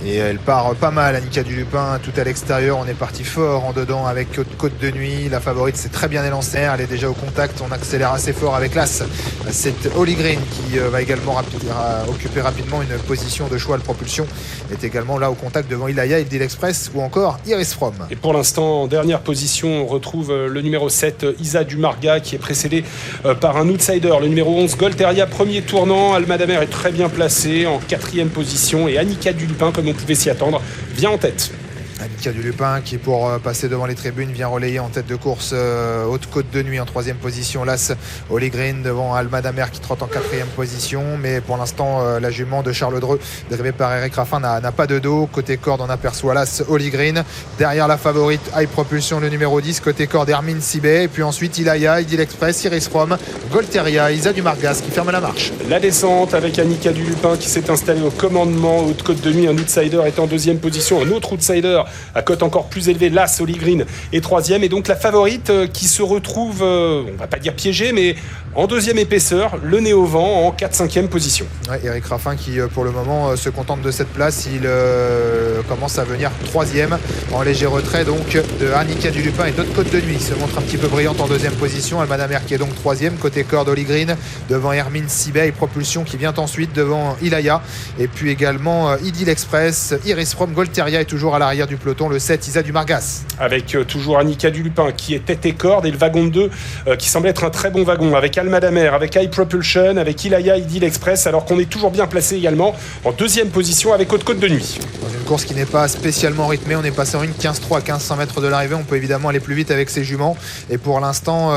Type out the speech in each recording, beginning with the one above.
Et elle part pas mal, Annika Dulupin, tout à l'extérieur. On est parti fort en dedans avec Côte de Nuit. La favorite s'est très bien élancée, elle est déjà au contact. On accélère assez fort avec l'As. C'est Holly Green qui va également occuper rapidement une position de choix. Le propulsion est également là au contact devant Ilaya, Idil Express ou encore Iris From. Et pour l'instant, en dernière position, on retrouve le numéro 7, Isa Dumarga, qui est précédé par un outsider. Le numéro 11, Golteria, premier tournant. Almadamer est très bien placé en 4e position. Et Annika Dulupin, comme on pouvait s'y attendre, vient en tête. Annika Dulupin qui, pour passer devant les tribunes, vient relayer en tête de course Haute Côte de Nuit en 3e position. L'As Holly Green devant Almadamer qui trotte en 4e position. Mais pour l'instant, la jument de Charles Dreux, drivée par Eric Raffin, n'a pas de dos. Côté corde, on aperçoit l'As Holly Green. Derrière la favorite, High Propulsion, le numéro 10. Côté corde, Hermine Sibé. Et puis ensuite, Ilaya, Idil Express, Iris From, Golteria, Isa Dumargas qui ferme la marche. La descente avec Annika Dulupin qui s'est installée au commandement. Haute Côte de Nuit, un outsider est en 2e position. Un autre outsider à cote encore plus élevée, l'As Holly Green est 3e. Et donc la favorite qui se retrouve, on va pas dire piégée, mais en 2e épaisseur, le nez au vent en 4-5e position. Ouais, Eric Raffin qui pour le moment se contente de cette place. Il commence à venir 3e en léger retrait donc de Annika Dulupin et d'autres Côte de Nuit. Il se montre un petit peu brillante en 2e position. Almadamer qui est donc 3e. Côté corde, Holly Green devant Hermine Sibé et Propulsion qui vient ensuite devant Ilaya. Et puis également Idil Express, Iris From, Golteria est toujours à l'arrière du peloton. Le 7, Isa Dumargas. Avec toujours Annika Dulupin qui est tête et corde et le wagon 2 qui semble être un très bon wagon avec Almadamer, avec High Propulsion, avec Ilaya, Idil Express, alors qu'on est toujours bien placé également en 2e position avec Haute Côte de Nuit. Dans une course qui n'est pas spécialement rythmée, on est passé en une 15-3 à 1500 mètres de l'arrivée. On peut évidemment aller plus vite avec ses juments. Et pour l'instant,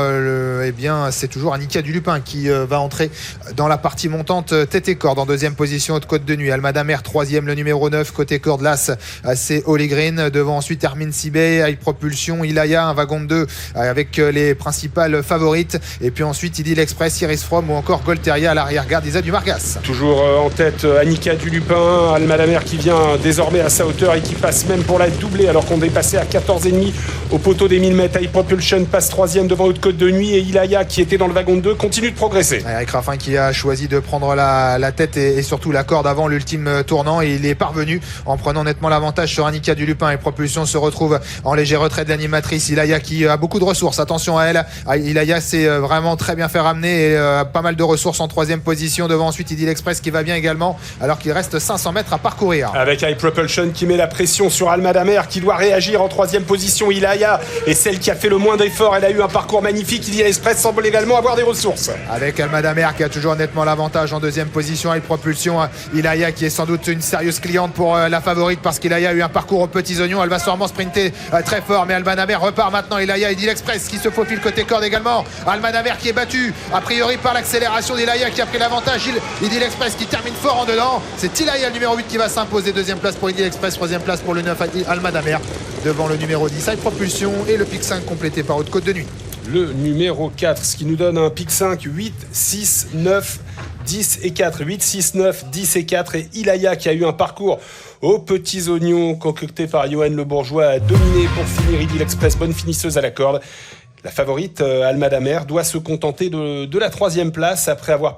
eh bien, c'est toujours Annika Dulupin qui va entrer dans la partie montante tête et corde en 2e position. Haute Côte de Nuit. Almadamer 3e, le numéro 9. Côté corde, l'As, c'est Holly Green. Devant ensuite Hermine Sibé, High Propulsion, Ilaya, un wagon de 2 avec les principales favorites. Et puis ensuite Idil Express, Iris From ou encore Golteria à l'arrière-garde, Isa Dumargas. Toujours en tête Annika Dulupin, Almadamer qui vient désormais à sa hauteur et qui passe même pour la doubler alors qu'on est passé à 14,5 au poteau des 1000 mètres. High Propulsion passe 3e devant Haute Côte de Nuit et Ilaya qui était dans le wagon de 2 continue de progresser. Eric Raffin qui a choisi de prendre la tête et surtout la corde avant l'ultime tournant et il est parvenu en prenant nettement l'avantage sur Annika Dulupin. Et Propulsion se retrouve en léger retrait de l'animatrice. Ilaya qui a beaucoup de ressources, attention à elle. Ilaya s'est vraiment très bien fait ramener et pas mal de ressources en 3e position. Devant ensuite Idil Express qui va bien également alors qu'il reste 500 mètres à parcourir. Avec High Propulsion qui met la pression sur Almadamer qui doit réagir en 3e position. Ilaya est celle qui a fait le moins d'efforts. Elle a eu un parcours magnifique. Idil Express semble également avoir des ressources. Avec Almadamer qui a toujours nettement l'avantage en 2e position. High Propulsion, Ilaya qui est sans doute une sérieuse cliente pour la favorite parce qu'Ilaya a eu un parcours aux petits oignons. Elle va sûrement sprinter très fort, mais Almadamer repart maintenant. Ilaya et Idil Express qui se faufile côté corde également. Almadamer qui est battu a priori par l'accélération d'Ilaya qui a pris l'avantage. Idil Express qui termine fort en dedans. C'est Ilaya le numéro 8 qui va s'imposer. 2e place pour Idil Express, 3e place pour le 9 Almadamer devant le numéro 10 High Propulsion et le pic 5 complété par Haute Côte de Nuit. Le numéro 4, ce qui nous donne un pic 5, 8, 6, 9, 10 et 4. 8, 6, 9, 10 et 4. Et Ilaya qui a eu un parcours aux petits oignons concocté par Johan Le Bourgeois a dominé pour finir. Idil Express, bonne finisseuse à la corde. La favorite, Almadamer, doit se contenter de la 3e place après avoir